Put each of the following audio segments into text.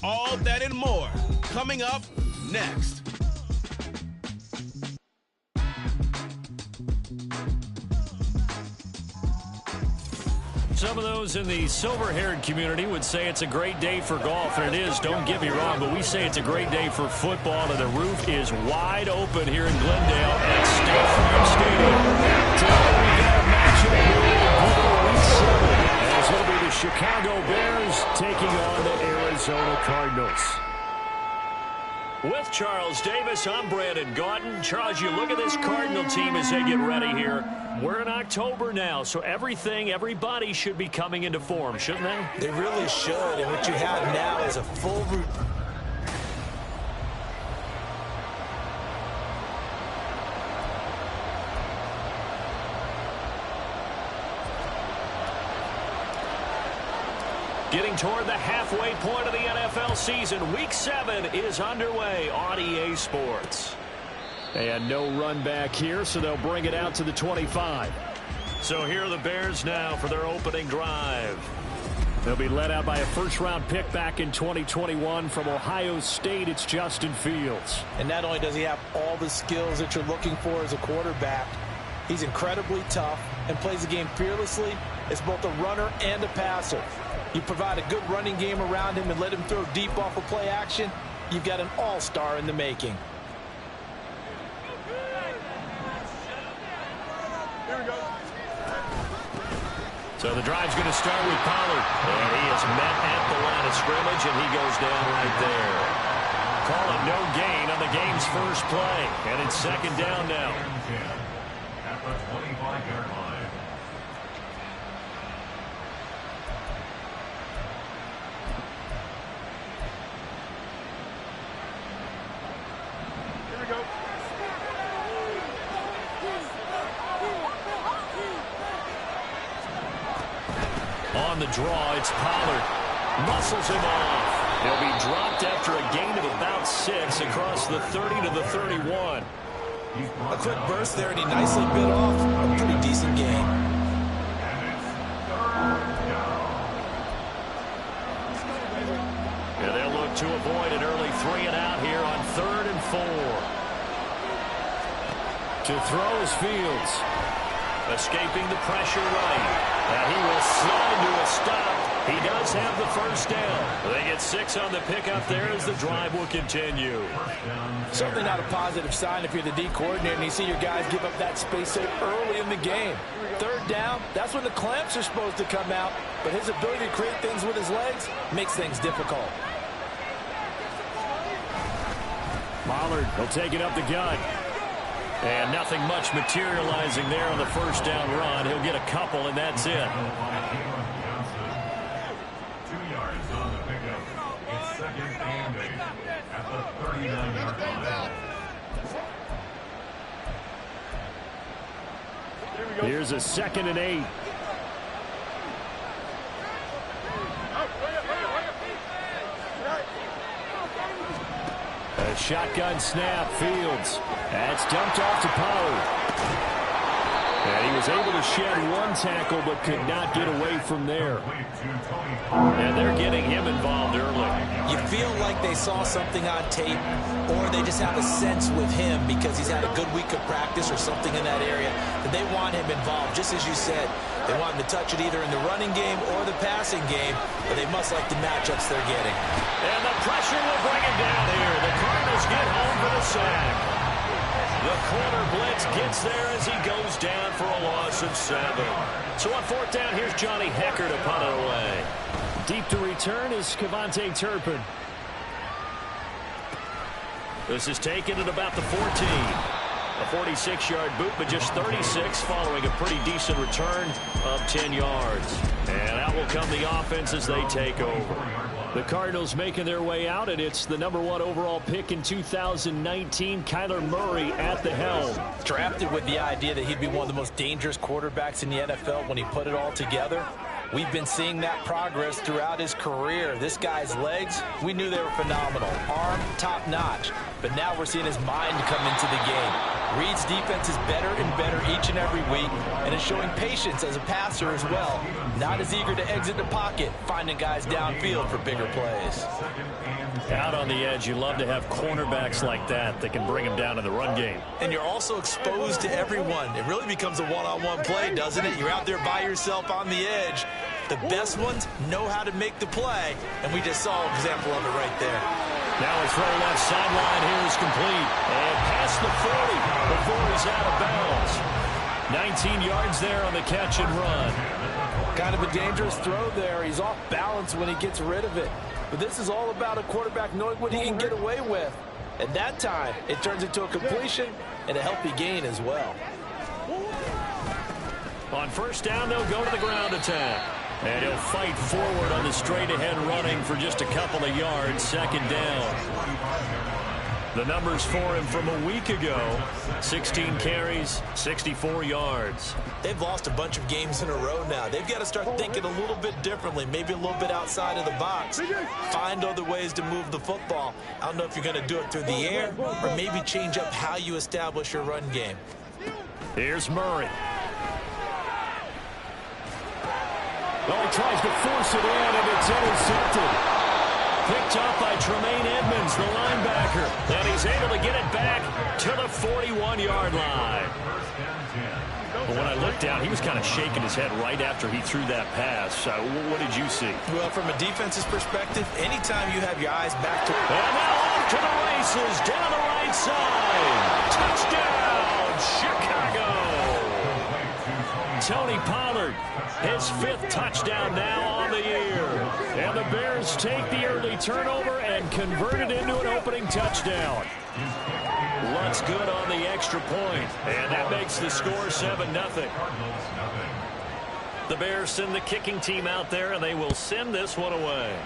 All that and more coming up next. Some of those in the silver-haired community would say it's a great day for golf, and it is, don't get me wrong, but we say it's a great day for football, and the roof is wide open here in Glendale at State Farm Stadium. Today we got a matchup here in Week 7, as it'll be the Chicago Bears taking on the Arizona Cardinals. With Charles Davis, I'm Brandon Gaudin. Charles, you look at this Cardinal team as they get ready here. We're in October now, so everybody should be coming into form, shouldn't they? They really should, and what you have now is a full routine. Getting toward the halfway point of the NFL season. Week 7 is underway on EA Sports. And no run back here, so they'll bring it out to the 25. So here are the Bears now for their opening drive. They'll be led out by a first-round pick back in 2021 from Ohio State. It's Justin Fields. And not only does he have all the skills that you're looking for as a quarterback, he's incredibly tough and plays the game fearlessly as both a runner and a passer. You provide a good running game around him and let him throw deep off of play action, you've got an all-star in the making. So the drive's going to start with Pollard. And he is met at the line of scrimmage, and he goes down right there. Call it no gain on the game's first play. And it's second down now. At the 25-yard line. On the draw, it's Pollard. Muscles him off. He'll be dropped after a gain of about 6 across the 30 to the 31. A quick burst there, and he nicely bit off a pretty decent gain. And they'll look to avoid an early 3-and-out here on 3rd and 4. To throw is Fields. Escaping the pressure right. And he will slide to a stop. He does have the first down. They get 6 on the pickup there as the drive will continue. Certainly not a positive sign if you're the D coordinator and you see your guys give up that space so early in the game. 3rd down, that's when the clamps are supposed to come out. But his ability to create things with his legs makes things difficult. Pollard will take it up the gut. And nothing much materializing there on the first down run. He'll get a couple, and that's it. 2 yards on the pickup. It's second and 8 at the 39-yard line. Here's a 2nd and 8. A shotgun snap, Fields. That's dumped off to Pollard. And he was able to shed 1 tackle but could not get away from there. And they're getting him involved early. You feel like they saw something on tape, or they just have a sense with him because he's had a good week of practice or something in that area that they want him involved. Just as you said, they want him to touch it either in the running game or the passing game, but they must like the matchups they're getting. And the pressure will bring him down here. The Cardinals get home for the sack. The corner blitz gets there as he goes down for a loss of 7. So on 4th down, here's Johnny Hecker to punt it away. Deep to return is Kevontae Turpin. This is taken at about the 14. A 46-yard boot, but just 36 following a pretty decent return of 10 yards. And out will come the offense as they take over. The Cardinals making their way out, and it's the #1 overall pick in 2019, Kyler Murray at the helm. Drafted with the idea that he'd be one of the most dangerous quarterbacks in the NFL when he put it all together. We've been seeing that progress throughout his career. This guy's legs, we knew they were phenomenal. Arm, top-notch. But now we're seeing his mind come into the game. Reads defenses better and better each and every week, and is showing patience as a passer as well. Not as eager to exit the pocket, finding guys downfield for bigger plays. Out on the edge, you love to have cornerbacks like that can bring them down in the run game. And you're also exposed to everyone. It really becomes a one-on-one play, doesn't it? You're out there by yourself on the edge. The best ones know how to make the play, and we just saw an example of it right there. Now a throw left sideline here is complete. And past the 40 before he's out of bounds. 19 yards there on the catch and run. Kind of a dangerous throw there. He's off balance when he gets rid of it. But this is all about a quarterback knowing what he can get away with. At that time, it turns into a completion and a healthy gain as well. On first down, they'll go to the ground attack. And he'll fight forward on the straight-ahead running for just a couple of yards. Second down. The numbers for him from a week ago: 16 carries, 64 yards. They've lost a bunch of games in a row now. They've got to start thinking a little bit differently, maybe a little bit outside of the box. Find other ways to move the football. I don't know if you're going to do it through the air or maybe change up how you establish your run game. Here's Murray. Oh, he tries to force it in, and it's intercepted. Picked up by Tremaine Edmonds, the linebacker. And he's able to get it back to the 41-yard line. But when I looked down, he was kind of shaking his head right after he threw that pass. What did you see? Well, from a defense's perspective, anytime you have your eyes back to... And now off to the races, down the right side. Touchdown, Chicago. Tony Pollard, his 5th touchdown now on the year. And the Bears take the early turnover and convert it into an opening touchdown. Lutz good on the extra point, and that makes the score 7-0. The Bears send the kicking team out there, and they will send this one away.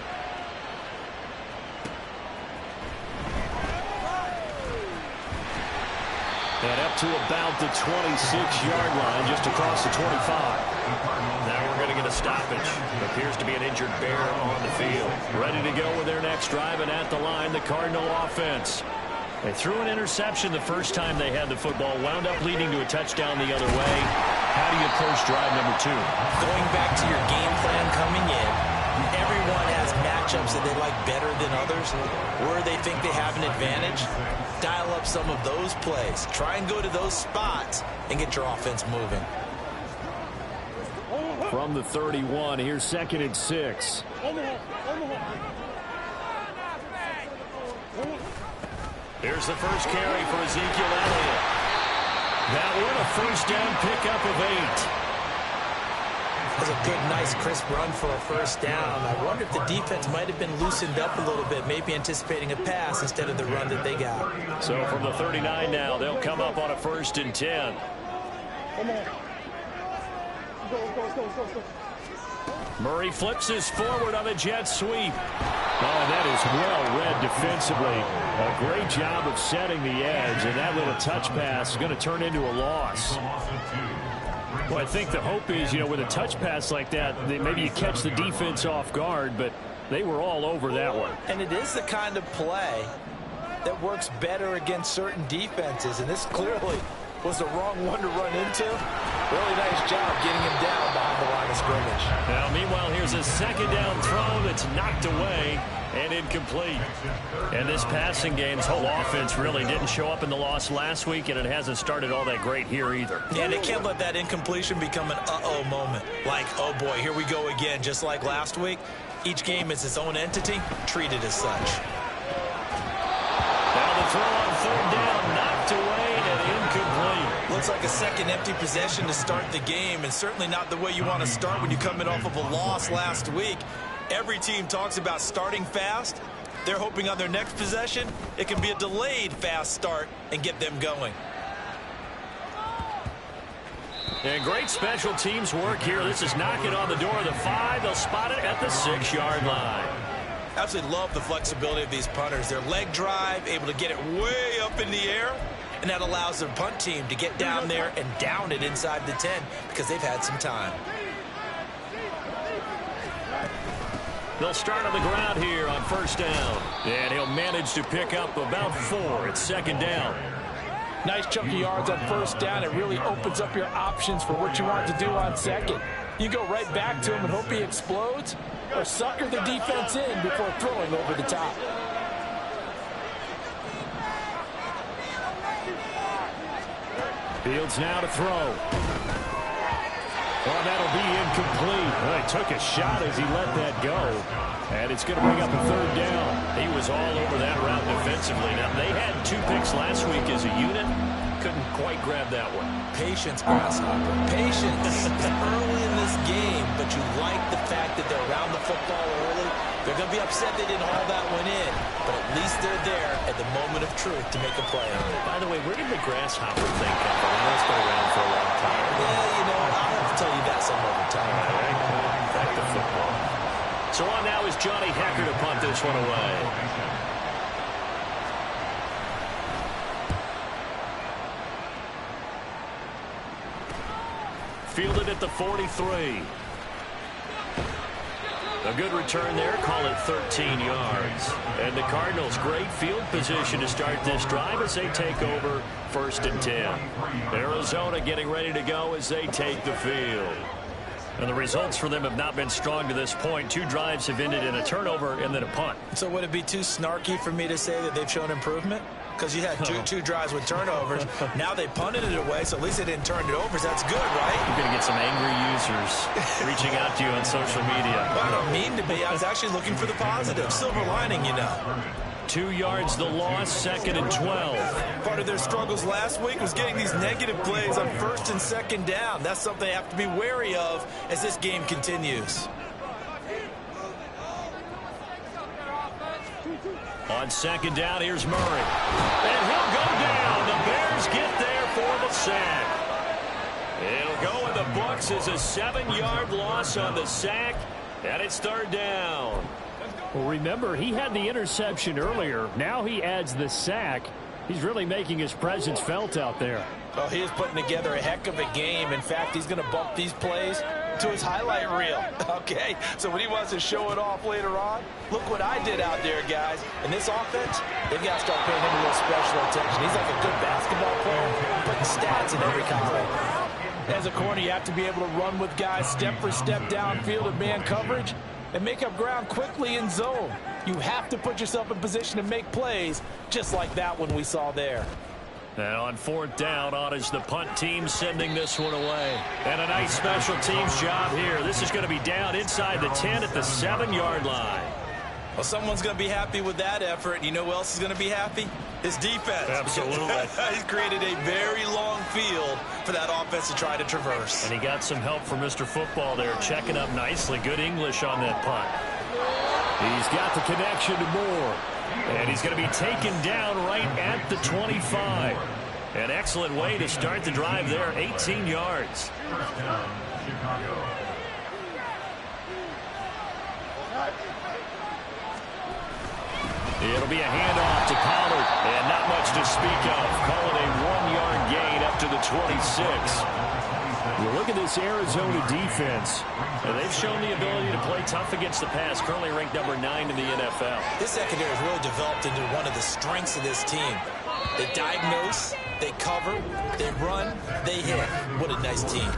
And up to about the 26-yard line, just across the 25. Now we're going to get a stoppage. Appears to be an injured Bear on the field. Ready to go with their next drive, and at the line, the Cardinal offense. They threw an interception the first time they had the football, wound up leading to a touchdown the other way. How do you approach drive number 2? Going back to your game plan coming in, everyone has matchups that they like better than others, where they think they have an advantage. Dial up some of those plays. Try and go to those spots and get your offense moving. From the 31, here's 2nd and 6. Here's the first carry for Ezekiel Elliott. That one a first down pickup of 8. That was a good, nice, crisp run for a first down. I wonder if the defense might have been loosened up a little bit, maybe anticipating a pass instead of the run that they got. So from the 39 now, they'll come up on a 1st and 10. Murray flips his forward on a jet sweep. Oh, and that is well read defensively. A great job of setting the edge, and that little touch pass is going to turn into a loss. Well, I think the hope is, with a touch pass like that, maybe you catch the defense off guard, but they were all over that one. And it is the kind of play that works better against certain defenses, and this clearly was the wrong one to run into. Really nice job getting him down behind the line of scrimmage. Now, meanwhile, here's a 2nd down throw that's knocked away and incomplete. And this passing game's whole offense really didn't show up in the loss last week, and it hasn't started all that great here either. Yeah, they can't let that incompletion become an uh-oh moment. Like, oh boy, here we go again, just like last week. Each game is its own entity, treat it as such. Now the throw on 3rd down, knocked away and incomplete. Looks like a second empty possession to start the game, and certainly not the way you want to start when you come in off of a loss last week. Every team talks about starting fast. They're hoping on their next possession, it can be a delayed fast start and get them going. And great special teams work here. This is knocking on the door of the 5. They'll spot it at the 6-yard line. Absolutely love the flexibility of these punters. Their leg drive, able to get it way up in the air, and that allows their punt team to get down there and down it inside the 10 because they've had some time. They'll start on the ground here on 1st down. And he'll manage to pick up about 4. It's 2nd down. Nice chunk of yards on first down. It really opens up your options for what you want to do on second. You go right back to him and hope he explodes, or sucker the defense in before throwing over the top. Fields now to throw. Well, that'll be incomplete. Well, he took a shot as he let that go. And it's going to bring up a third down. He was all over that route defensively. Now, they had 2 picks last week as a unit. Couldn't quite grab that one. Patience, Grasshopper. Patience. Early in this game, but you like the fact that they're around the football early. They're going to be upset they didn't haul that one in, but at least they're there at the moment of truth to make a play. By the way, where did the Grasshopper thing come from? I know it's been around for a long time. Yeah, you know, I'll have to tell you that some other time. Back to football. So on now is Johnny Hecker to punt this one away. Fielded at the 43. A good return there, call it 13 yards. And the Cardinals, great field position to start this drive as they take over 1st and 10. Arizona getting ready to go as they take the field. And the results for them have not been strong to this point. 2 drives have ended in a turnover and then a punt. So would it be too snarky for me to say that they've shown improvement? Because you had two drives with turnovers. Now they punted it away, so at least they didn't turn it over. So that's good, right? You're going to get some angry users reaching out to you on social media. Well, I don't mean to be. I was actually looking for the positive. Silver lining, you know. 2 yards the loss, 2nd and 12. Part of their struggles last week was getting these negative plays on 1st and 2nd down. That's something they have to be wary of as this game continues. On 2nd down, here's Murray. And he'll go down. The Bears get there for the sack. It'll go in the books as a 7-yard loss on the sack, and it's 3rd down. Well, remember, he had the interception earlier. Now he adds the sack. He's really making his presence felt out there. Oh, he is putting together a heck of a game. In fact, he's going to bump these plays to his highlight reel. Okay, so when he wants to show it off later on, look what I did out there, guys. In this offense, they've got to start paying him a little special attention. He's like a good basketball player, putting stats in every column. As a corner, you have to be able to run with guys step for step downfield in man coverage and make up ground quickly in zone. You have to put yourself in position to make plays just like that one we saw there. And on 4th down, on is the punt team sending this one away. And a nice special teams job here. This is going to be down inside the 10 at the 7-yard line. Well, someone's going to be happy with that effort. You know who else is going to be happy? His defense. Absolutely. He's created a very long field for that offense to try to traverse. And he got some help from Mr. Football there, checking up nicely. Good English on that punt. He's got the connection to Moore. And he's going to be taken down right at the 25. An excellent way to start the drive there, 18 yards. It'll be a handoff to Pollard, and not much to speak of. Call it a 1-yard gain up to the 26. Well, look at this Arizona defense. And they've shown the ability to play tough against the pass, currently ranked number 9 in the NFL. This secondary has really developed into one of the strengths of this team. They diagnose, they cover, they run, they hit. What a nice team.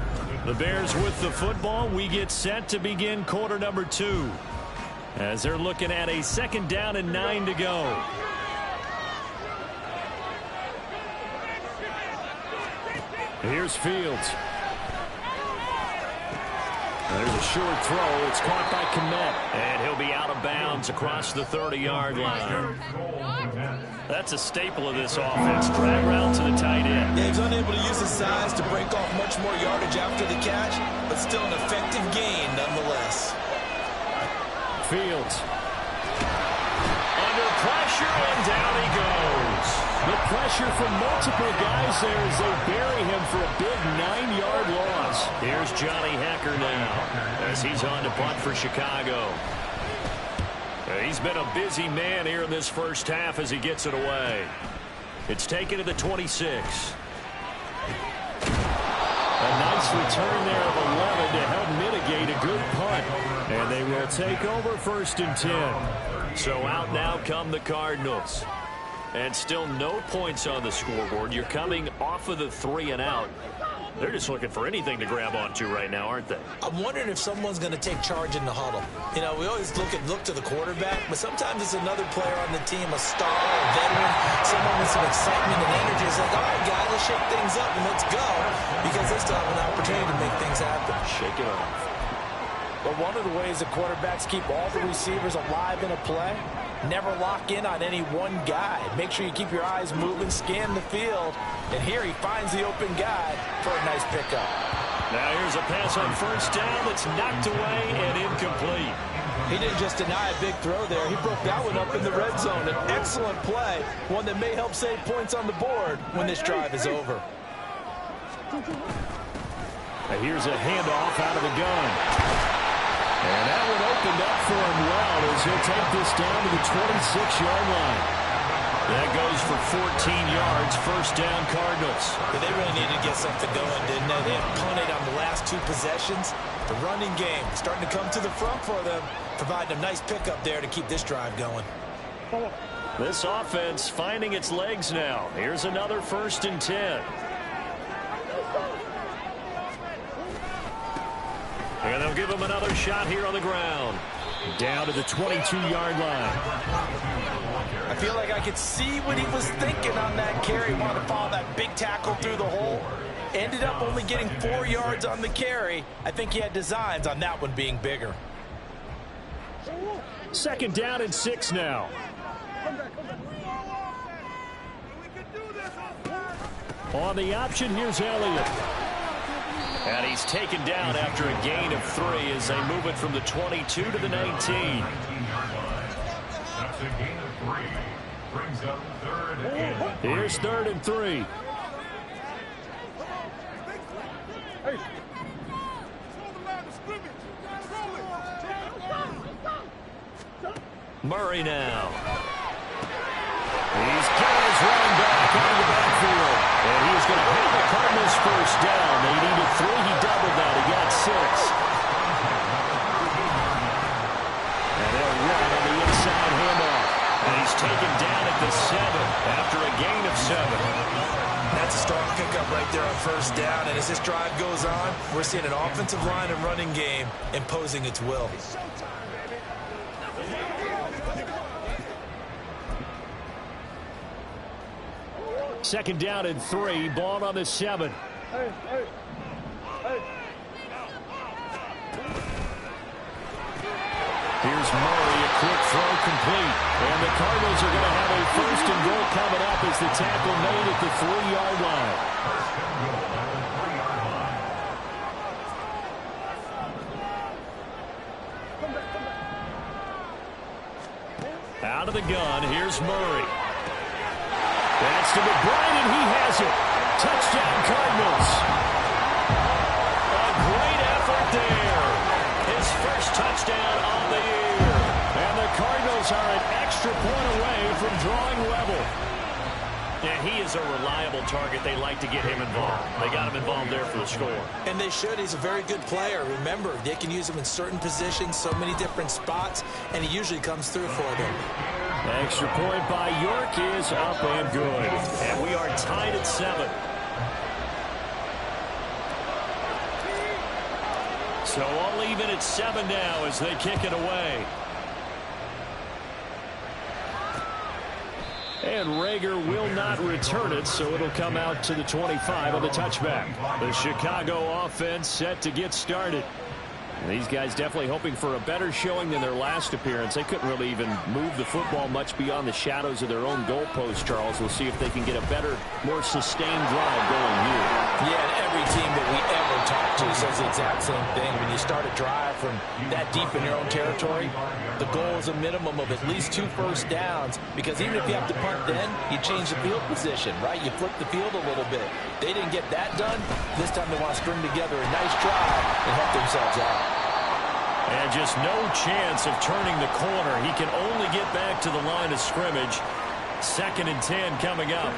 The Bears with the football. We get set to begin quarter number 2. As they're looking at a 2nd down and 9 to go. Here's Fields. There's a short throw. It's caught by Kmet. And he'll be out of bounds across the 30-yard line. That's a staple of this offense. Drag route to the tight end. Yeah, he was unable to use his size to break off much more yardage after the catch, but still an effective gain nonetheless. Fields. Under pressure, and down he goes. The pressure from multiple guys there as they bury him for a big 9-yard loss. Here's Johnny Hecker now as he's on to punt for Chicago. He's been a busy man here in this first half as he gets it away. It's taken to the 26. A nice return there of 11 to help mitigate a good punt. And they will take over 1st and 10. So out now come the Cardinals. And still no points on the scoreboard. You're coming off of the 3 and out. They're just looking for anything to grab onto right now, aren't they? I'm wondering if someone's going to take charge in the huddle. You know, we always look to the quarterback, but sometimes it's another player on the team, a star, a veteran, someone with some excitement and energy. It's like, all right, guys, let's shake things up and let's go, because they still have an opportunity to make things happen. Shake it off. But one of the ways the quarterbacks keep all the receivers alive in a play, never lock in on any one guy. Make sure you keep your eyes moving, scan the field, and here he finds the open guy for a nice pickup. Now here's a pass on first down that's knocked away and incomplete. He didn't just deny a big throw there. He broke that one up in the red zone. An excellent play, one that may help save points on the board when this drive is over. Now here's a handoff out of the gun. And that one opened up for him well as he'll take this down to the 26-yard line. That goes for 14 yards, first down Cardinals. But they really needed to get something going, didn't they? They had punted on the last 2 possessions. The running game starting to come to the front for them, providing a nice pickup there to keep this drive going. This offense finding its legs now. Here's another 1st and 10. And they'll give him another shot here on the ground. Down to the 22-yard line. I feel like I could see what he was thinking on that carry. Wanted to follow that big tackle through the hole. Ended up only getting 4 yards on the carry. I think he had designs on that one being bigger. 2nd down and 6 now. On the option, here's Elliott. And he's taken down after a gain of 3 as they move it from the 22 to the 19. That's a gain of 3. Brings up 3rd and 3. Here's 3rd and 3. Murray now. He's got his running back out of the backfield. And he's going to have the Cardinals first down. They needed 3. He doubled that. He got 6. And they'll run on the inside handoff. And he's taken down at the 7 after a gain of 7. That's a strong pickup right there on first down. And as this drive goes on, we're seeing an offensive line and running game imposing its will. Second down and 3. Ball on the 7. Here's Murray, a quick throw complete. And the Cardinals are going to have a 1st and goal coming up as the tackle made at the 3-yard line. Out of the gun, here's Murray. That's to McBride, and he has it. Touchdown, Cardinals. A great effort there. His first touchdown on the year. And the Cardinals are an extra point away from drawing level. Yeah, he is a reliable target. They like to get him involved. They got him involved there for the score. And they should. He's a very good player. Remember, they can use him in certain positions, so many different spots, and he usually comes through for them. Extra point by York is up and good. And we are tied at 7. So all even at 7 now as they kick it away. And Rager will not return it, so it'll come out to the 25 on the touchback. The Chicago offense set to get started. These guys definitely hoping for a better showing than their last appearance. They couldn't really even move the football much beyond the shadows of their own goalpost, Charles. We'll see if they can get a better, more sustained drive going here. Yeah, and every team that we ever talk to says the exact same thing. When you start a drive from that deep in your own territory, the goal is a minimum of at least 2 first downs, because even if you have to punt then, you change the field position, right? You flip the field a little bit. They didn't get that done. This time they want to string together a nice drive and help themselves out. And just no chance of turning the corner. He can only get back to the line of scrimmage. 2nd and 10 coming up.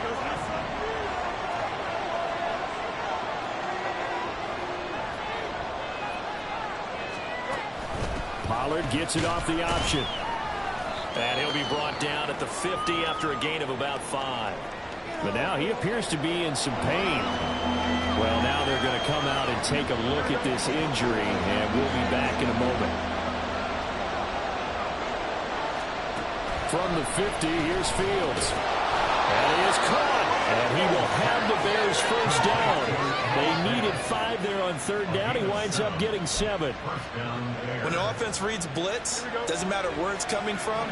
Pollard gets it off the option. And he'll be brought down at the 50 after a gain of about 5. But now he appears to be in some pain. Well, now they're going to come out and take a look at this injury, and we'll be back in a moment. From the 50, here's Fields. And he is caught. And he will have the Bears first down. They needed 5 there on 3rd down. He winds up getting 7. When the offense reads blitz, doesn't matter where it's coming from,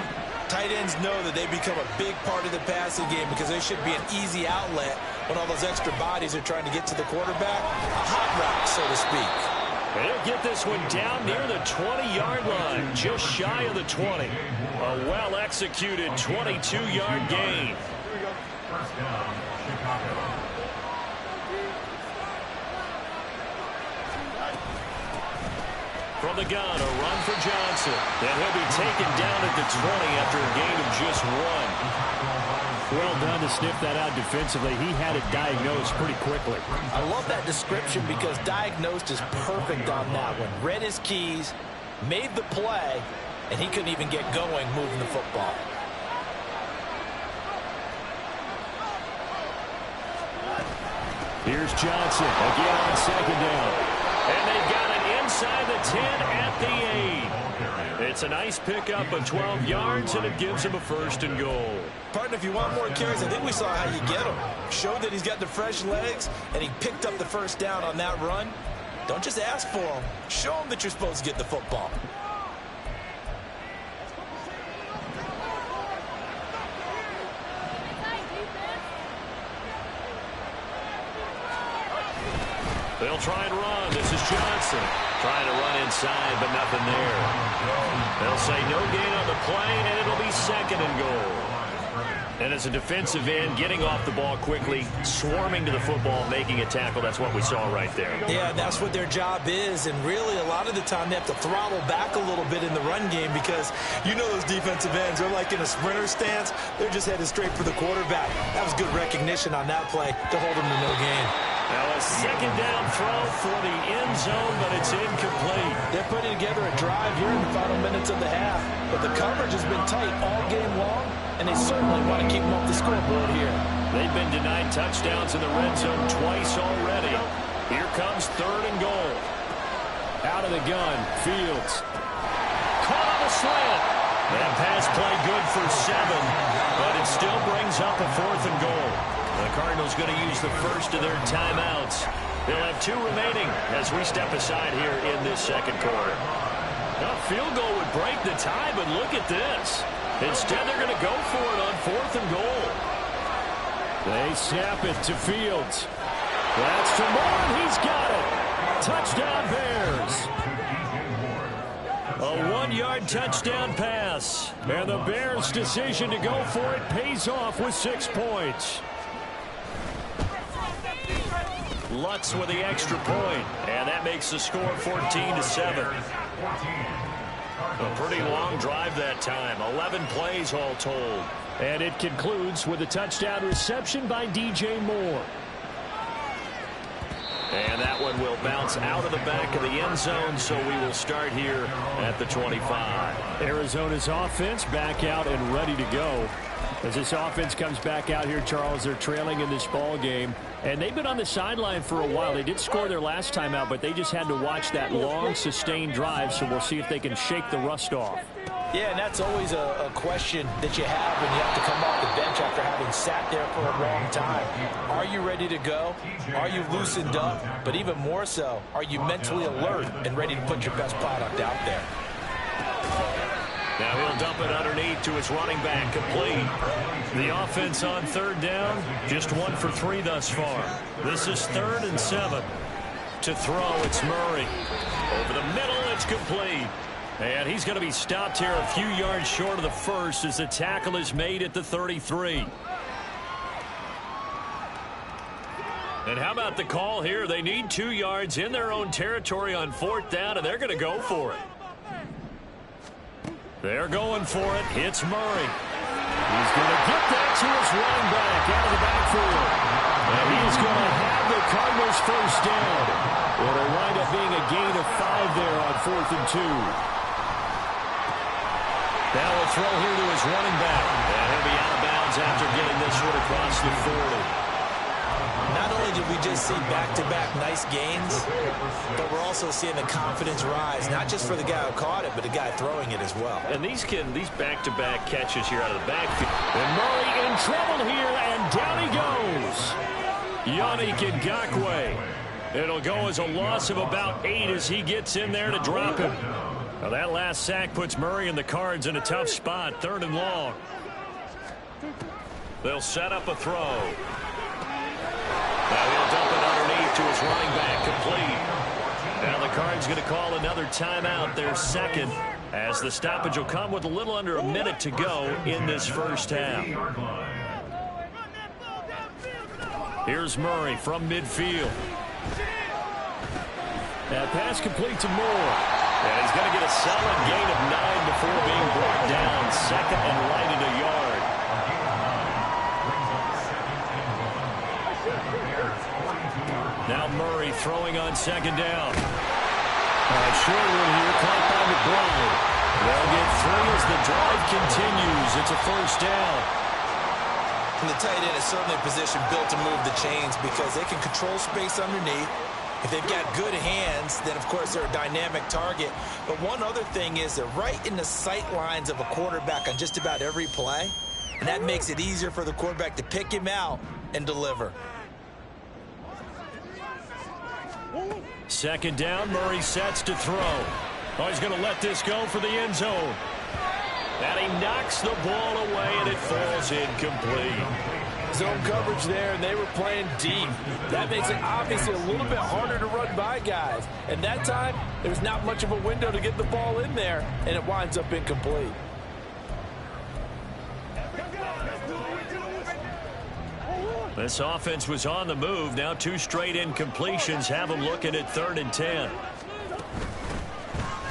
tight ends know that they become a big part of the passing game because they should be an easy outlet when all those extra bodies are trying to get to the quarterback. A hot route, so to speak. They'll get this one down near the 20-yard line, just shy of the 20. A well-executed 22-yard gain. First down, Chicago. From the gun, a run for Johnson. And he'll be taken down at the 20 after a gain of just 1. Well done to sniff that out defensively. He had it diagnosed pretty quickly. I love that description because diagnosed is perfect on that one. Read his keys, made the play, and he couldn't even get going moving the football. Here's Johnson again on 2nd down. And they've got it inside the 10 at the 8. It's a nice pickup of 12 yards, and it gives him a 1st and goal. Partner, if you want more carries, I think we saw how you get him. Showed that he's got the fresh legs, and he picked up the 1st down on that run. Don't just ask for him. Show him that you're supposed to get the football. They'll try and run. This is Johnson trying to run inside, but nothing there. They'll say no gain on the play, and it'll be 2nd and goal. And as a defensive end, getting off the ball quickly, swarming to the football, making a tackle, that's what we saw right there. Yeah, that's what their job is, and really a lot of the time they have to throttle back a little bit in the run game because you know those defensive ends, they're like in a sprinter stance. They're just headed straight for the quarterback. That was good recognition on that play to hold them to no gain. Now a 2nd down throw for the end zone, but it's incomplete. They're putting together a drive here in the final minutes of the half, but the coverage has been tight all game long, and they certainly want to keep them off the scoreboard here. They've been denied touchdowns in the red zone twice already. Here comes 3rd and goal. Out of the gun, Fields. Caught on the slant. That pass play good for 7, but it still brings up a 4th and goal. The Cardinals going to use the first of their timeouts. They'll have 2 remaining as we step aside here in this 2nd quarter. A field goal would break the tie, but look at this. Instead, they're going to go for it on 4th and goal. They snap it to Fields. That's to Moore, and he's got it. Touchdown, Bears. A 1-yard touchdown pass. And the Bears' decision to go for it pays off with 6 points. Lutz with the extra point, and that makes the score 14-7. A pretty long drive that time, 11 plays all told. And it concludes with a touchdown reception by DJ Moore. And that one will bounce out of the back of the end zone, so we will start here at the 25. Arizona's offense back out and ready to go. As this offense comes back out here, Charles, they're trailing in this ball game. And they've been on the sideline for a while. They did score their last time out, but they just had to watch that long, sustained drive, so we'll see if they can shake the rust off. Yeah, and that's always a question that you have when you have to come off the bench after having sat there for a long time. Are you ready to go? Are you loosened up? But even more so, are you mentally alert and ready to put your best product out there? Now he'll dump it underneath to his running back, complete. The offense on 3rd down, just 1 for 3 thus far. This is 3rd and 7. To throw, it's Murray. Over the middle, it's complete. And he's going to be stopped here a few yards short of the first as the tackle is made at the 33. And how about the call here? They need 2 yards in their own territory on 4th down, and they're going to go for it. They're going for it. It's Murray. He's going to get that to his running back out of the backfield. And he's going to have the Cardinals first down. It'll wind up being a gain of 5 there on 4th and 2. Now we'll throw here to his running back. And he'll be out of bounds after getting this one across the 40. Not only did we just see back-to-back nice gains, but we're also seeing the confidence rise, not just for the guy who caught it, but the guy throwing it as well. And these back-to-back catches here out of the backfield. And Murray in trouble here, and down he goes. Yannick Ngakoue. It'll go as a loss of about 8 as he gets in there to drop him. Now that last sack puts Murray and the Cards in a tough spot, 3rd and long. They'll set up a throw. Now he'll dump it underneath to his running back, complete. Now the Cards going to call another timeout, their second, as the stoppage will come with a little under a minute to go in this first half. Here's Murray from midfield. That pass complete to Moore. And he's going to get a solid gain of 9 before being brought down. 2nd and right at a yard. Now Murray throwing on 2nd down. Short one here, caught by McBride. They'll get 3 as the drive continues. It's a first down. And the tight end is certainly a position built to move the chains because they can control space underneath. If they've got good hands, then, of course, they're a dynamic target. But one other thing is they're right in the sight lines of a quarterback on just about every play. And that makes it easier for the quarterback to pick him out and deliver. 2nd down, Murray sets to throw. Oh, he's going to let this go for the end zone. And he knocks the ball away, and it falls incomplete. Zone coverage there, and they were playing deep. That makes it obviously a little bit harder to run by guys. And that time, there was not much of a window to get the ball in there, and it winds up incomplete. This offense was on the move. Now 2 straight incompletions have them looking at 3rd and 10.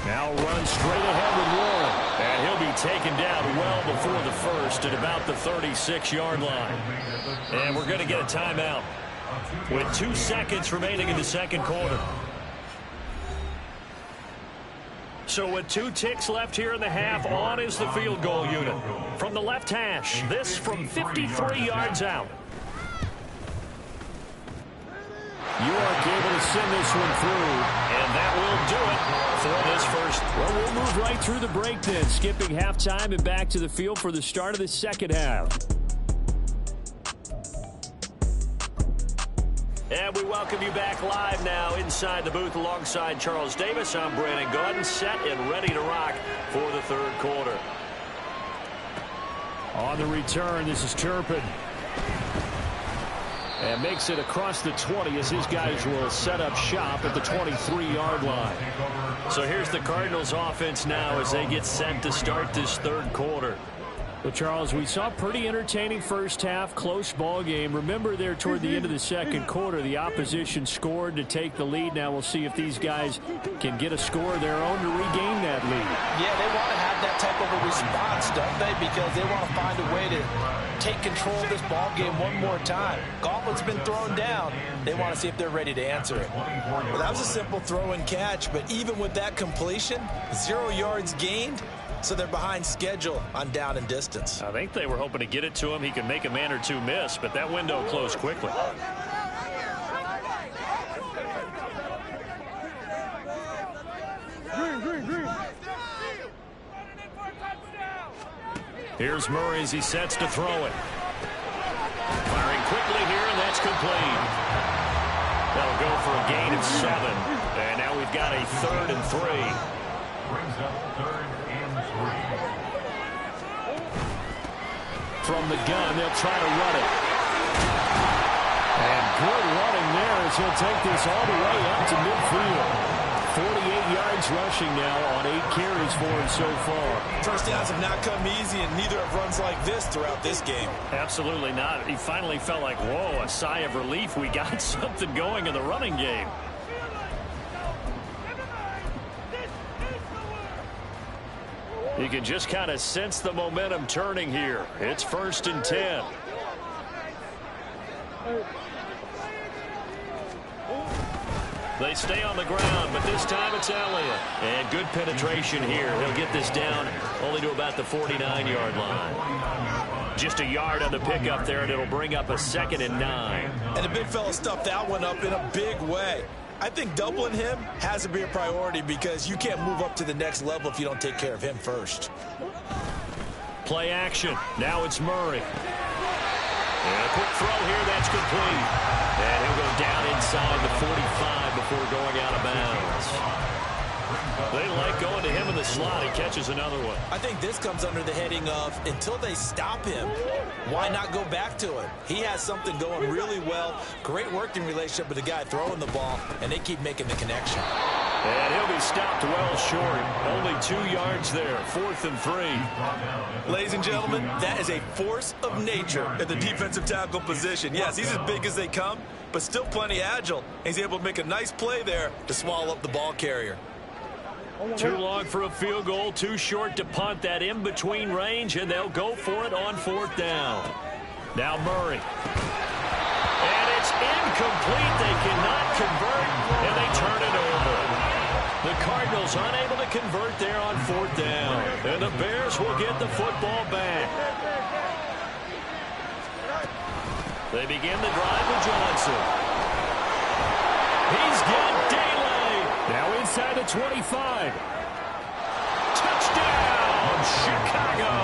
Now run straight ahead with Warren. And he'll be taken down well before the first at about the 36-yard line. And we're going to get a timeout with 2 seconds remaining in the 2nd quarter. So with 2 ticks left here in the half, on is the field goal unit. From the left hash, this from 53 yards out. York able to send this one through. And that will do it for this first. Well, we'll move right through the break then, skipping halftime and back to the field for the start of the 2nd half. And we welcome you back live now inside the booth alongside Charles Davis. I'm Brandon Gaudin, set and ready to rock for the 3rd quarter. On the return, this is Turpin. And makes it across the 20 as his guys will set up shop at the 23-yard line. So here's the Cardinals offense now as they get set to start this 3rd quarter. Well, Charles, we saw a pretty entertaining first half, close ball game. Remember there toward the end of the 2nd quarter, the opposition scored to take the lead. Now we'll see if these guys can get a score of their own to regain that lead. Yeah, they want to have that type of a response, don't they? Because they want to find a way to take control of this ball game one more time. Gauntlet's been thrown down. They want to see if they're ready to answer it. Well, that was a simple throw and catch, but even with that completion, 0 yards gained. So they're behind schedule on down and distance. I think they were hoping to get it to him. He could make a man or 2 miss, but that window closed quickly. Here's Murray as he sets to throw it. Firing quickly here, and that's complete. That'll go for a gain of 7. And now we've got a 3rd and 3. Brings up 3rd and 3. From the gun, they'll try to run it. And good running there as he'll take this all the way up to midfield. 48 yards rushing now on 8 carries for him so far. First downs have not come easy, and neither have runs like this throughout this game. Absolutely not. He finally felt like, whoa, a sigh of relief. We got something going in the running game. You can just kind of sense the momentum turning here. It's 1st and 10. They stay on the ground, but this time it's Elliott. And good penetration here. He'll get this down only to about the 49-yard line. Just a yard on the pickup there, and it'll bring up a 2nd and 9. And the big fella stuffed that one up in a big way. I think doubling him has to be a priority because you can't move up to the next level if you don't take care of him first. Play action. Now it's Murray. And a quick throw here. That's complete. And he'll go down inside the 45 before going out of bounds. They like going to him in the slot. He catches another one. I think this comes under the heading of until they stop him, why not go back to him? He has something going really well. Great working relationship with the guy throwing the ball, and they keep making the connection. And he'll be stopped well short. Only 2 yards there. 4th and 3. Ladies and gentlemen, that is a force of nature at the defensive tackle position. Yes, he's as big as they come, but still plenty agile. He's able to make a nice play there to swallow up the ball carrier. Too long for a field goal, too short to punt. That in-between range, and they'll go for it on 4th down. Now Murray. And it's incomplete. They cannot convert, and they turn it over. The Cardinals unable to convert there on 4th down. And the Bears will get the football back. They begin the drive with Johnson. He's got daylight. Now inside the 25. Touchdown, Chicago.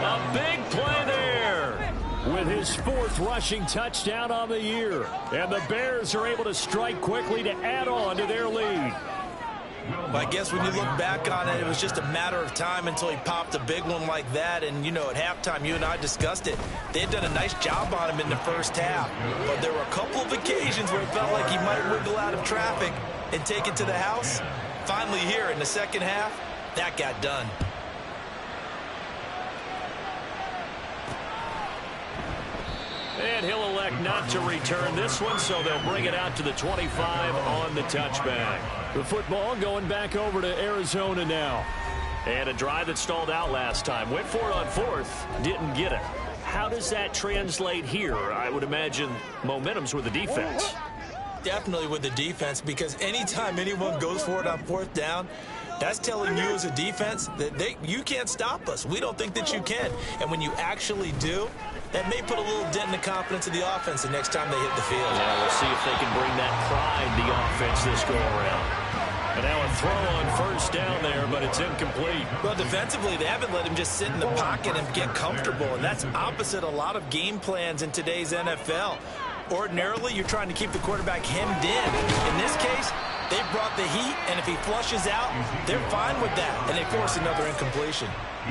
A big play there. With his 4th rushing touchdown on the year. And the Bears are able to strike quickly to add on to their lead. Well, I guess when you look back on it, it was just a matter of time until he popped a big one like that. And, you know, at halftime, you and I discussed it. They had done a nice job on him in the first half. But there were a couple of occasions where it felt like he might wiggle out of traffic and take it to the house. Finally here in the second half, that got done. And he'll elect not to return this one, so they'll bring it out to the 25 on the touchback. The football going back over to Arizona now. And a drive that stalled out last time. Went for it on 4th, didn't get it. How does that translate here? I would imagine momentum's with the defense. Definitely with the defense, because anytime anyone goes for it on 4th down, that's telling you as a defense that you can't stop us. We don't think that you can. And when you actually do, that may put a little dent in the confidence of the offense the next time they hit the field. Yeah, we'll see if they can bring that pride the offense this go-around. And now a throw on 1st down there, but it's incomplete. Well, defensively, they haven't let him just sit in the pocket and get comfortable, and that's opposite a lot of game plans in today's NFL. Ordinarily, you're trying to keep the quarterback hemmed in. In this case, they brought the heat, and if he flushes out, they're fine with that, and they force another incompletion.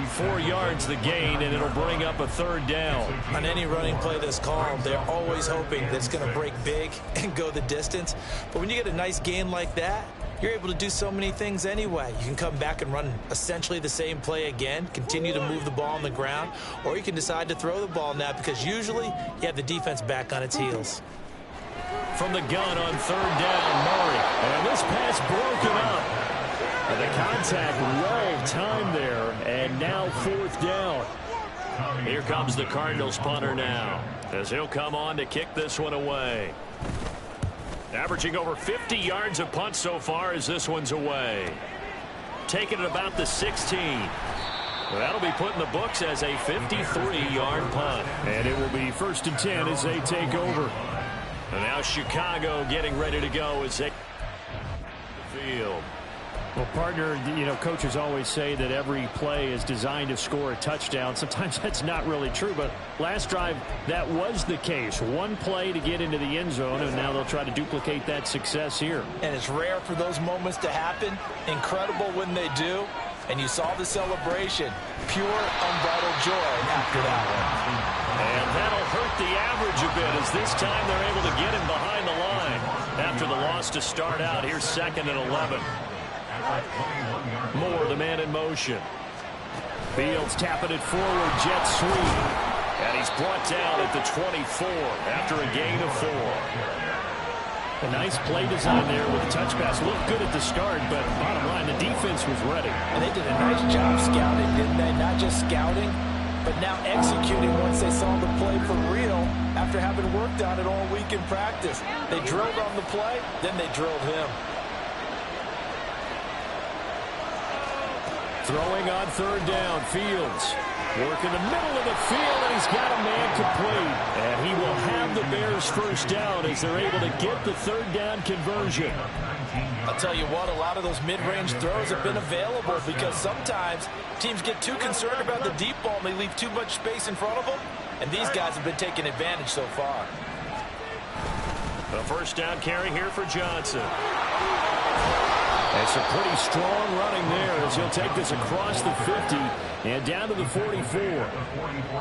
4 yards the gain, and it'll bring up a 3rd down. On any running play that's called, they're always hoping that it's going to break big and go the distance. But when you get a nice gain like that, you're able to do so many things anyway. You can come back and run essentially the same play again, continue to move the ball on the ground, or you can decide to throw the ball now because usually you have the defense back on its heels. From the gun on 3rd down, Murray. And this pass broken up. And the contact well timed there, and now 4th down. Here comes the Cardinals punter now, as he'll come on to kick this one away. Averaging over 50 yards a punt so far as this one's away. Taking it about the 16. Well, that'll be put in the books as a 53-yard punt. And it will be 1st and 10 as they take over. And now Chicago getting ready to go as they field. Well, partner, you know, coaches always say that every play is designed to score a touchdown. Sometimes that's not really true, but last drive, that was the case. One play to get into the end zone, and now they'll try to duplicate that success here. And it's rare for those moments to happen. Incredible when they do. And you saw the celebration. Pure, unbridled joy after that one. And that'll hurt the average a bit as this time they're able to get him behind the line. After the loss to start out, here's 2nd and 11. Moore, the man in motion. Fields tapping it forward, jet sweep. And he's brought down at the 24 after a gain of 4. A nice play design there with a touch pass. Looked good at the start, but bottom line, the defense was ready. And they did a nice job scouting, didn't they? Not just scouting, but now executing once they saw the play for real after having worked on it all week in practice. They drilled on the play, then they drilled him. Throwing on third down, Fields. Work in the middle of the field, and he's got a man complete. And he will have the Bears first down as they're able to get the third down conversion. I'll tell you what, a lot of those mid-range throws have been available because sometimes teams get too concerned about the deep ball and they leave too much space in front of them. And these guys have been taking advantage so far. A first down carry here for Johnson. That's a pretty strong running there as he'll take this across the 50 and down to the 44.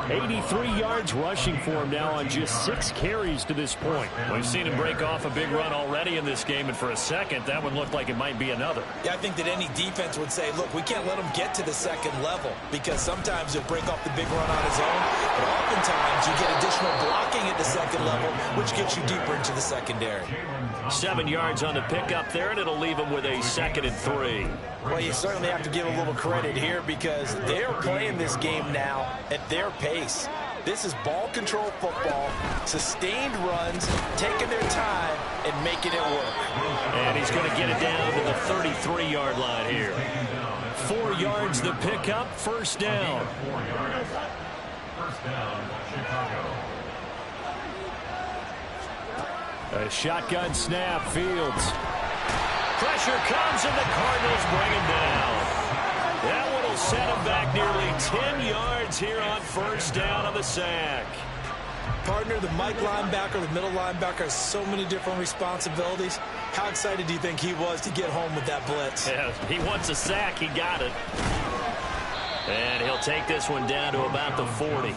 83 yards rushing for him now on just 6 carries to this point. We've seen him break off a big run already in this game, and for a second, that one looked like it might be another. Yeah, I think that any defense would say, look, we can't let him get to the second level because sometimes he'll break off the big run on his own, but oftentimes you get additional blocking at the second level, which gets you deeper into the secondary. 7 yards on the pickup there, and it'll leave him with a 2nd and 3. Well, you certainly have to give a little credit here because they're playing this game now at their pace. This is ball control football, sustained runs, taking their time, and making it work. And he's going to get it down to the 33-yard line here. 4 yards the pickup, first down. 4 yards. First down, Chicago. A shotgun snap, Fields. Pressure comes, and the Cardinals bring him down. That one will set him back nearly 10 yards here on first down on the sack. Partner, the Mike linebacker, the middle linebacker has so many different responsibilities. How excited do you think he was to get home with that blitz? Yeah, he wants a sack. He got it. And he'll take this one down to about the 40.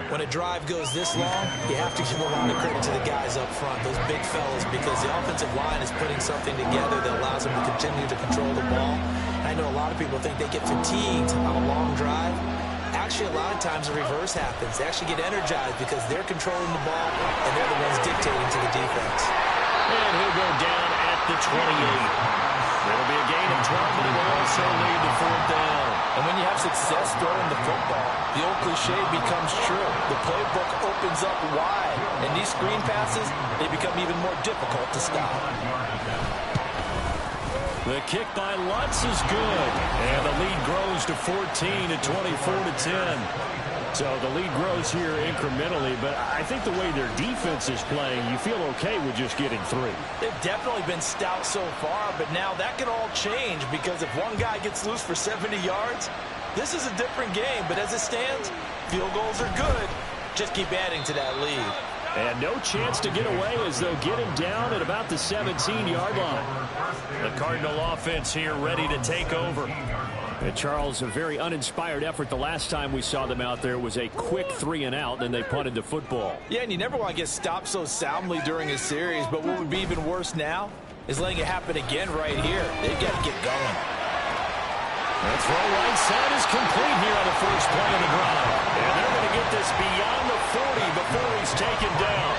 When a drive goes this long, you have to give a lot of credit to the guys up front, those big fellas, because the offensive line is putting something together that allows them to continue to control the ball. And I know a lot of people think they get fatigued on a long drive. Actually, a lot of times the reverse happens. They actually get energized because they're controlling the ball, and they're the ones dictating to the defense. And he'll go down at the 28. It'll be a gain of 12, but it will also lead to 4th down. And when you have success throwing the football, the old cliche becomes true. The playbook opens up wide, and these screen passes, they become even more difficult to stop. The kick by Lutz is good, and the lead grows to 14 at 24-10. So the lead grows here incrementally, but I think the way their defense is playing, you feel okay with just getting 3. They've definitely been stout so far, but now that can all change because if one guy gets loose for 70 yards, this is a different game. But as it stands, field goals are good. Just keep adding to that lead. And no chance to get away as they'll get him down at about the 17-yard line. The Cardinal offense here ready to take over. And Charles, a very uninspired effort. The last time we saw them out there was a quick 3-and-out, and they punted the football. Yeah, and you never want to get stopped so soundly during a series, but what would be even worse now is letting it happen again right here. They've got to get going. The throw right side is complete here on the first play of the drive. And they're going to get this beyond the 40 before he's taken down.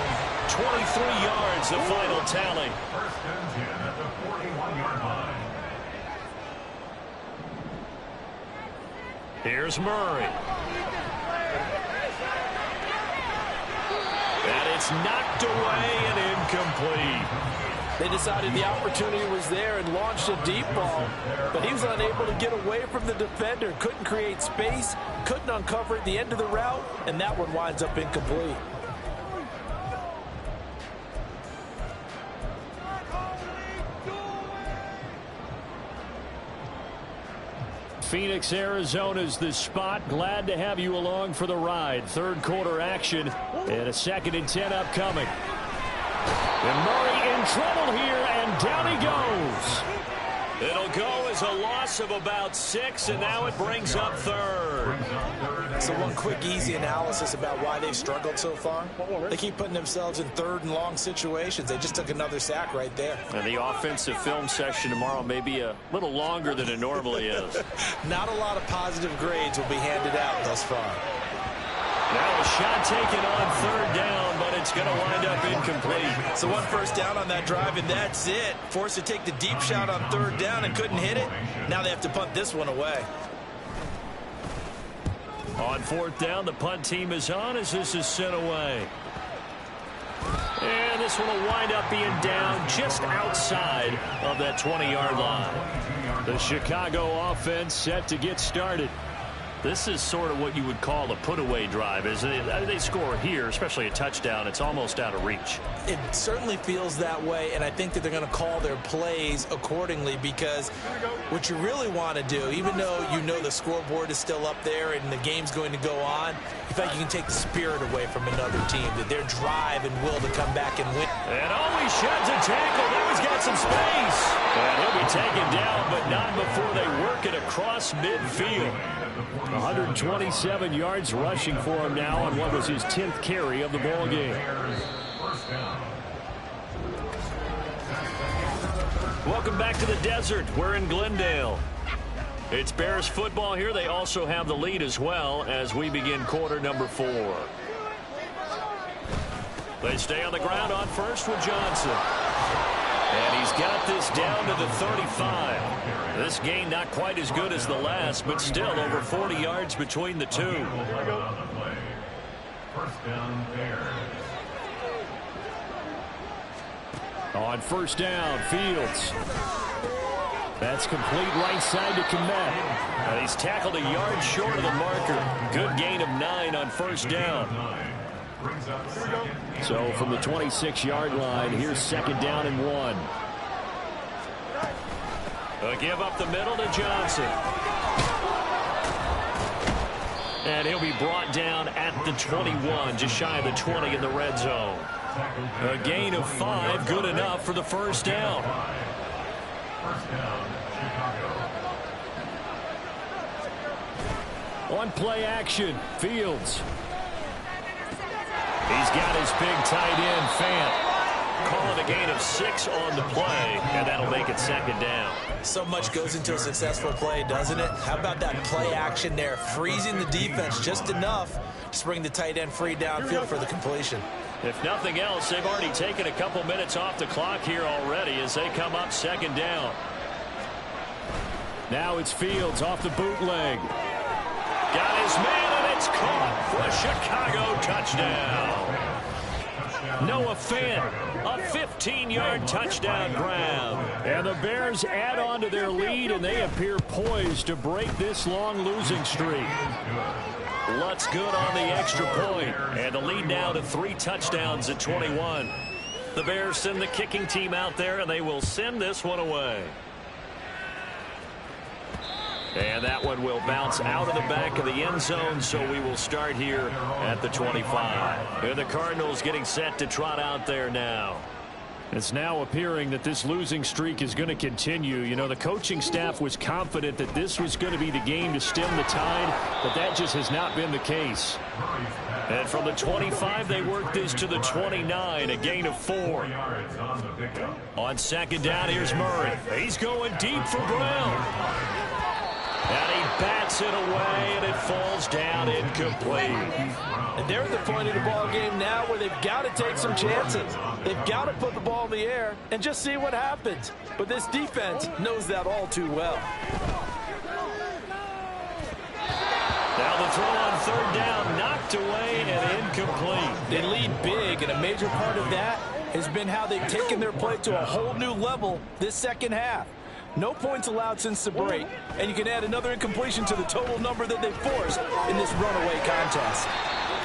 23 yards, the final tally. First and 10 at the 41-yard line. Here's Murray. And it's knocked away and incomplete. They decided the opportunity was there and launched a deep ball, but he was unable to get away from the defender, couldn't create space, couldn't uncover at the end of the route, and that one winds up incomplete. Phoenix, Arizona's the spot. Glad to have you along for the ride. Third quarter action and a 2nd and 10 upcoming. And Murray in trouble here, and down he goes. It'll go as a loss of about 6, and now it brings up 3rd. So one quick, easy analysis about why they've struggled so far. They keep putting themselves in 3rd and long situations. They just took another sack right there. And the offensive film session tomorrow may be a little longer than it normally is. Not a lot of positive grades will be handed out thus far. Now a shot taken on 3rd down, but it's going to wind up incomplete. So one first down on that drive, and that's it. Forced to take the deep shot on 3rd down and couldn't hit it. Now they have to punt this one away. On fourth down, the punt team is on as this is sent away. And this one will wind up being down just outside of that 20-yard line. The Chicago offense set to get started. This is sort of what you would call a put-away drive, isn't it? They score here, especially a touchdown. It's almost out of reach. It certainly feels that way, and I think that they're going to call their plays accordingly, because what you really want to do, even though you know the scoreboard is still up there and the game's going to go on, you feel like you can take the spirit away from another team, that their drive and will to come back and win. And always sheds a tackle. Now he's got some space. And he'll be taken down, but not before they work it across midfield. 127 yards rushing for him now on what was his 10th carry of the ball game. Welcome back to the desert. We're in Glendale. It's Bears football here. They also have the lead as well as we begin quarter number 4. They stay on the ground on first with Johnson. And he's got this down to the 35. This gain not quite as good as the last, but still over 40 yards between the two. On first down, Fields. That's complete right side to Kmet. And he's tackled a yard short of the marker. Good gain of 9 on first down. So from the 26-yard line, here's second down and 1. A give up the middle to Johnson. And he'll be brought down at the 21, just shy of the 20 in the red zone. A gain of 5, good enough for the first down. On play action, Fields. He's got his big tight end, Fant. Call it a gain of 6 on the play, and that'll make it second down. So much goes into a successful play, doesn't it? How about that play action there, freezing the defense just enough to bring the tight end free downfield for the completion. If nothing else, they've already taken a couple minutes off the clock here already as they come up second down. Now it's Fields off the bootleg. Got his man, and it's caught for a Chicago touchdown. Noah Fant, a 15-yard touchdown grab. And the Bears add on to their lead, and they appear poised to break this long losing streak. Lutz good on the extra point, and the lead now to 3 touchdowns at 21. The Bears send the kicking team out there, and they will send this one away. And that one will bounce out of the back of the end zone, so we will start here at the 25. And the Cardinals getting set to trot out there now. It's now appearing that this losing streak is going to continue. You know, the coaching staff was confident that this was going to be the game to stem the tide, but that just has not been the case. And from the 25, they work this to the 29, a gain of 4. On second down, here's Murray. He's going deep for Brown. And he bats it away, and it falls down incomplete. And they're at the point of the ball game now where they've got to take some chances. They've got to put the ball in the air and just see what happens. But this defense knows that all too well. Now the throw on third down, knocked away and incomplete. They lead big, and a major part of that has been how they've taken their play to a whole new level this second half. No points allowed since the break, and you can add another incompletion to the total number that they forced in this runaway contest.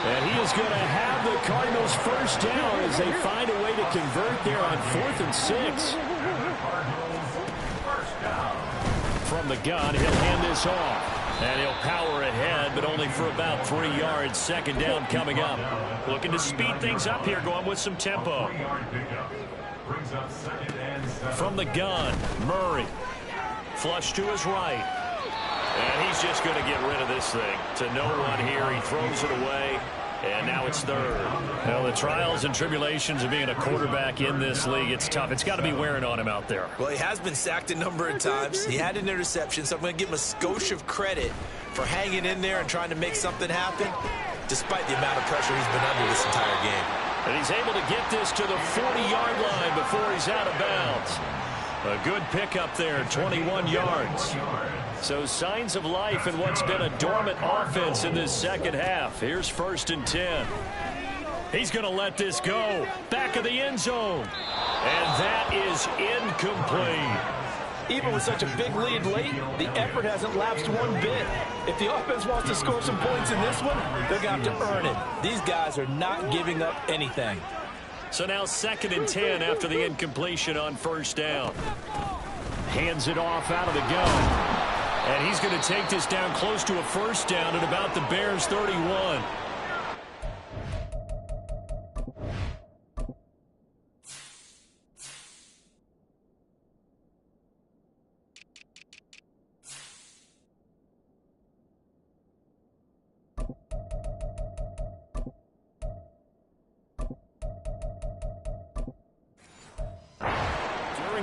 And he is going to have the Cardinals first down as they find a way to convert there on 4th and 6. From the gun, he'll hand this off. And he'll power ahead, but only for about 3 yards. Second down coming up. Looking to speed things up here, going with some tempo. From the gun, Murray. Flush to his right. And he's just going to get rid of this thing. To no one here. He throws it away. And now it's third. Well, the trials and tribulations of being a quarterback in this league, it's tough. It's got to be wearing on him out there. Well, he has been sacked a number of times. He had an interception, so I'm going to give him a skosh of credit for hanging in there and trying to make something happen, despite the amount of pressure he's been under this entire game. And he's able to get this to the 40-yard line before he's out of bounds. A good pickup there, 21 yards. So signs of life in what's been a dormant offense in this second half. Here's 1st and 10. He's going to let this go. Back of the end zone. And that is incomplete. Even with such a big lead late, the effort hasn't lapsed one bit. If the offense wants to score some points in this one, they're going to have to earn it. These guys are not giving up anything. So now 2nd and 10 after the incompletion on 1st down. Hands it off out of the gun. And he's going to take this down close to a 1st down at about the Bears' 31.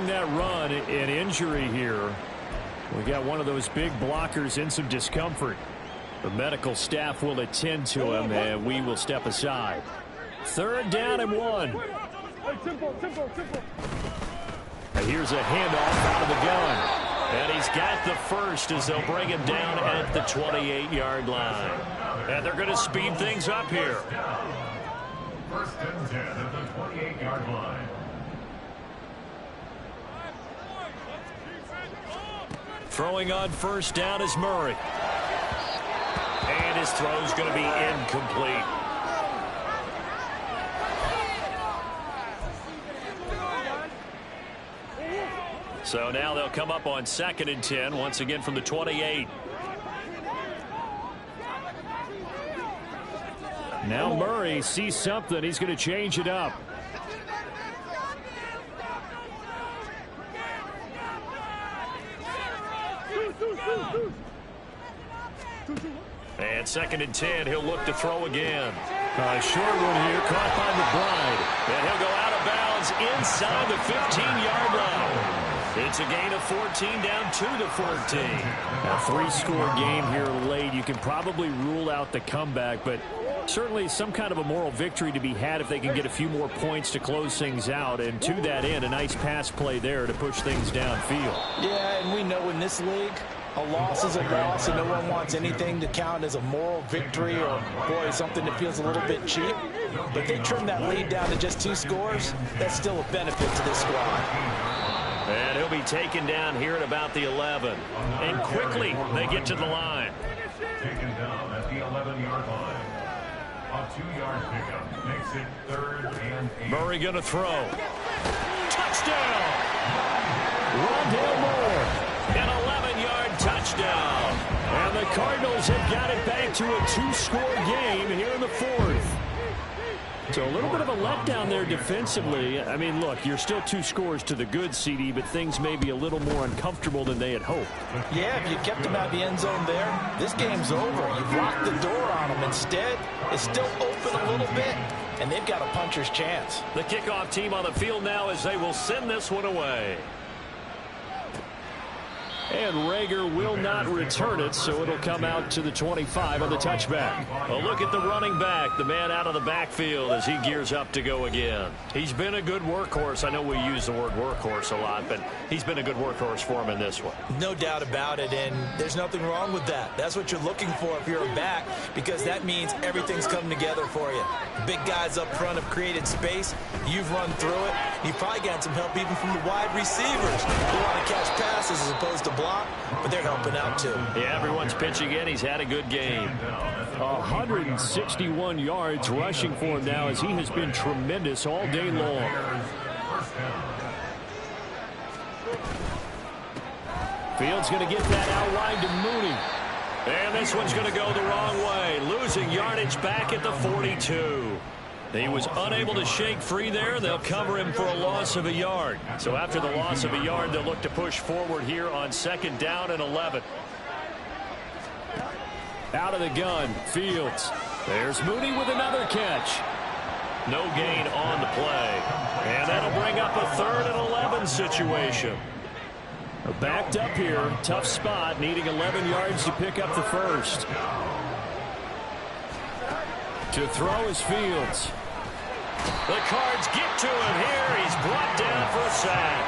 That run, an injury here. We got one of those big blockers in some discomfort. The medical staff will attend to him, and we will step aside. 3rd down and 1. And here's a handoff out of the gun. And he's got the first as they'll bring him down at the 28-yard line. And they're going to speed things up here. 1st and 10 at the 28-yard line. Throwing on 1st down is Murray. And his throw's going to be incomplete. So now they'll come up on 2nd and 10, once again from the 28. Now Murray sees something. He's going to change it up. And 2nd and 10, he'll look to throw again. A short one here, caught by McBride. And he'll go out of bounds inside the 15-yard line. It's a gain of 14, down 2-14. A 3-score game here late. You can probably rule out the comeback, but certainly some kind of a moral victory to be had if they can get a few more points to close things out. And to that end, a nice pass play there to push things downfield. Yeah, and we know in this league, a loss is a loss, and no one wants anything to count as a moral victory or, boy, something that feels a little bit cheap. But they trim that lead down to just 2 scores. That's still a benefit to this squad. And he'll be taken down here at about the 11. And quickly, they get to the line. Taken down at the 11-yard line. A 2-yard pickup makes it 3rd and 8. Murray going to throw. Touchdown! Rondale Moore. An 11-yard touchdown. And the Cardinals have got it back to a 2-score game here in the 4th. So a little bit of a letdown there defensively. I mean, look, you're still 2 scores to the good, CD, but things may be a little more uncomfortable than they had hoped. Yeah, if you kept them out of the end zone there, this game's over. You've locked the door on them. Instead, it's still open a little bit, and they've got a puncher's chance. The kickoff team on the field now as they will send this one away. And Rager will not return it, so it'll come out to the 25 on the touchback. A look at the running back, the man out of the backfield as he gears up to go again. He's been a good workhorse. I know we use the word workhorse a lot, but he's been a good workhorse for him in this one. No doubt about it, and there's nothing wrong with that. That's what you're looking for if you're a back, because that means everything's coming together for you. The big guys up front have created space. You've run through it. You've probably gotten some help even from the wide receivers who want to catch passes as opposed to block, but they're helping out too. Yeah, everyone's pitching in. He's had a good game. 161 yards rushing for him now as he has been tremendous all day long. Fields going to get that outline to Mooney. And this one's going to go the wrong way. Losing yardage back at the 42. He was unable to shake free there. They'll cover him for a loss of a yard. So after the loss of a yard, they'll look to push forward here on 2nd down and 11. Out of the gun, Fields. There's Mooney with another catch. No gain on the play. And that'll bring up a 3rd and 11 situation. Backed up here, tough spot, needing 11 yards to pick up the first. To throw is Fields. The Cards get to him here. He's brought down for a sack.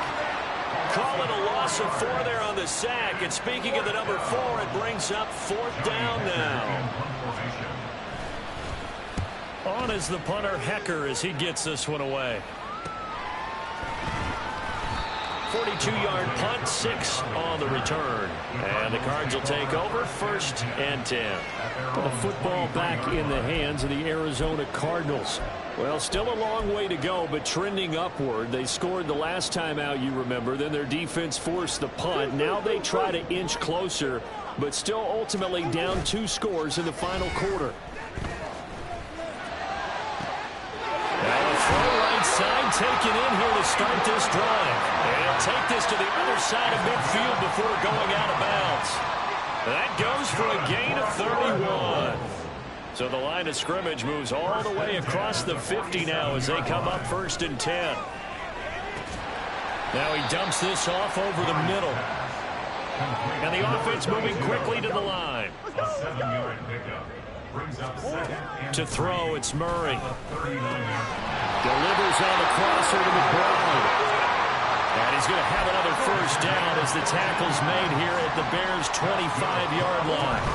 call it a loss of 4 there on the sack. And speaking of the number 4, it brings up 4th down now. On is the punter, Hecker, as he gets this one away. 42-yard punt, 6 on the return. And the Cards will take over, 1st and 10. The football back in the hands of the Arizona Cardinals. Well, still a long way to go, but trending upward. They scored the last time out, you remember. Then their defense forced the punt. Now they try to inch closer, but still ultimately down 2 scores in the final quarter. Side taken in here to start this drive. And he'll take this to the other side of midfield before going out of bounds. That goes for a gain of 31. So the line of scrimmage moves all the way across the 50 now as they come up 1st and 10. Now he dumps this off over the middle. And the offense moving quickly to the line. A 7-yard pickup. To throw, it's Murray. Delivers on the crosser to McBride. And he's going to have another 1st down as the tackle's made here at the Bears' 25-yard line.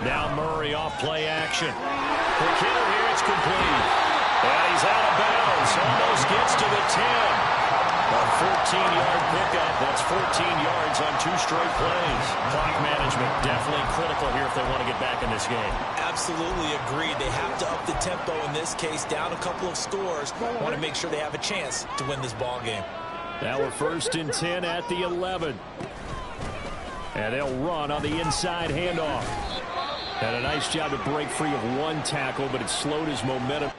Now Murray off play action. Quick hitter here, it's complete. And he's out of bounds. Almost gets to the 10. A 14-yard pickup. That's 14 yards on 2 straight plays. Clock management definitely critical here if they want to get back in this game. Absolutely agreed. They have to up the tempo in this case, down a couple of scores. Want to make sure they have a chance to win this ball game. Now we're 1st and 10 at the 11. And they'll run on the inside handoff. Had a nice job to break free of 1 tackle, but it slowed his momentum.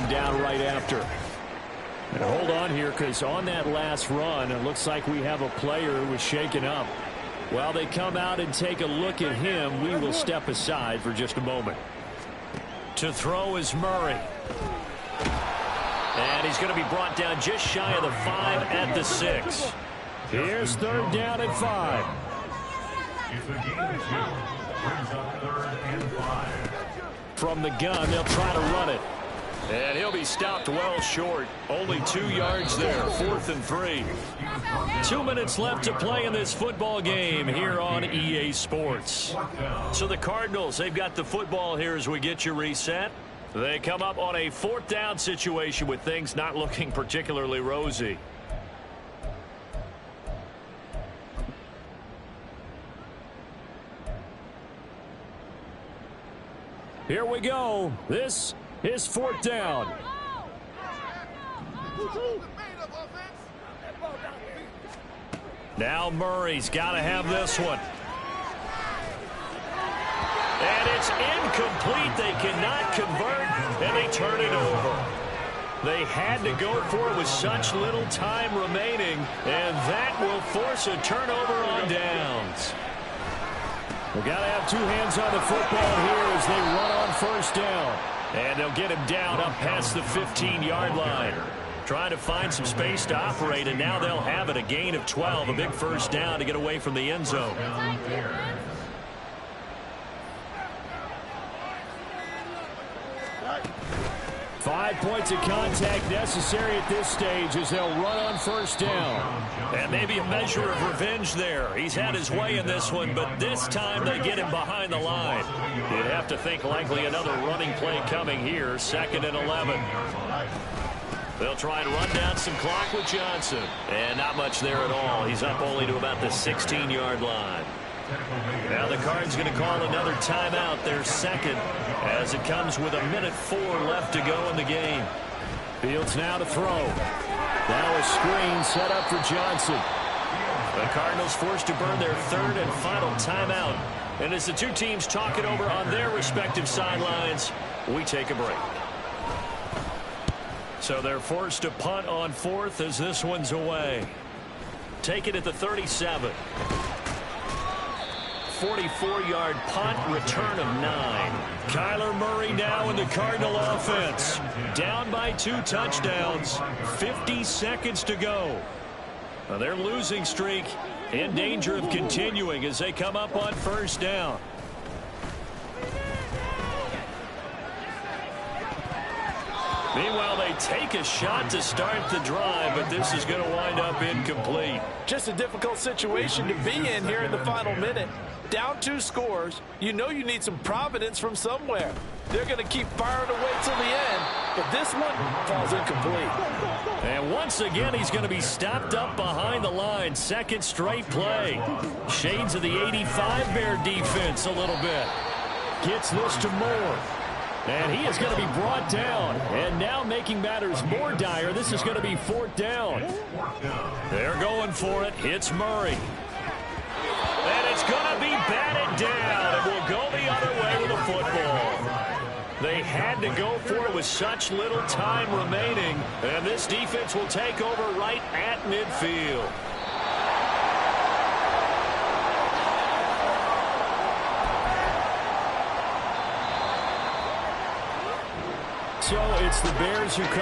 Down right after. And hold on here, because on that last run, it looks like we have a player who was shaken up. While they come out and take a look at him, we will step aside for just a moment. To throw is Murray. And he's going to be brought down just shy of the 5 at the 6. Here's 3rd down and 5. It's a gain of 2. Brings up 3rd and 5. From the gun, they'll try to run it. And he'll be stopped well short. Only 2 yards there. 4th and 3. 2 minutes left to play in this football game here on EA Sports. So the Cardinals, they've got the football here as we get you reset. They come up on a 4th down situation with things not looking particularly rosy. Here we go. This is 4th down. Now Murray's got to have this one. And it's incomplete. They cannot convert, and they turn it over. They had to go for it with such little time remaining, and that will force a turnover on downs. We've got to have 2 hands on the football here as they run on 1st down. And they'll get him down up past the 15-yard line. Trying to find some space to operate, and now they'll have it. A gain of 12, a big 1st down to get away from the end zone. 5 points of contact necessary at this stage as they'll run on 1st down. And maybe a measure of revenge there. He's had his way in this one, but this time they get him behind the line. You'd have to think likely another running play coming here. 2nd and 11. They'll try and run down some clock with Johnson. And not much there at all. He's up only to about the 16-yard line. Now the Cards going to call another timeout, their 2nd, as it comes with 1:04 left to go in the game. Fields now to throw. Now a screen set up for Johnson. The Cardinals forced to burn their 3rd and final timeout. And as the 2 teams talk it over on their respective sidelines, we take a break. So they're forced to punt on 4th as this one's away. Take it at the 37. 44-yard punt, return of 9. Kyler Murray now in the Cardinal offense. Down by 2 touchdowns. 50 seconds to go. Well, their losing streak in danger of continuing as they come up on first down. Meanwhile, they take a shot to start the drive, but this is going to wind up incomplete. Just a difficult situation to be in here in the final minute. Down 2 scores, you know you need some providence from somewhere. They're going to keep firing away till the end, but this one falls incomplete. And once again, he's going to be stopped up behind the line. Second straight play. Shades of the 85 Bear defense a little bit. Gets this to Moore. And he is going to be brought down. And now making matters more dire, this is going to be 4th down. They're going for it. Hits Murray. And it's going to be batted down. And will go the other way with the football. They had to go for it with such little time remaining. And this defense will take over right at midfield. So it's the Bears who come.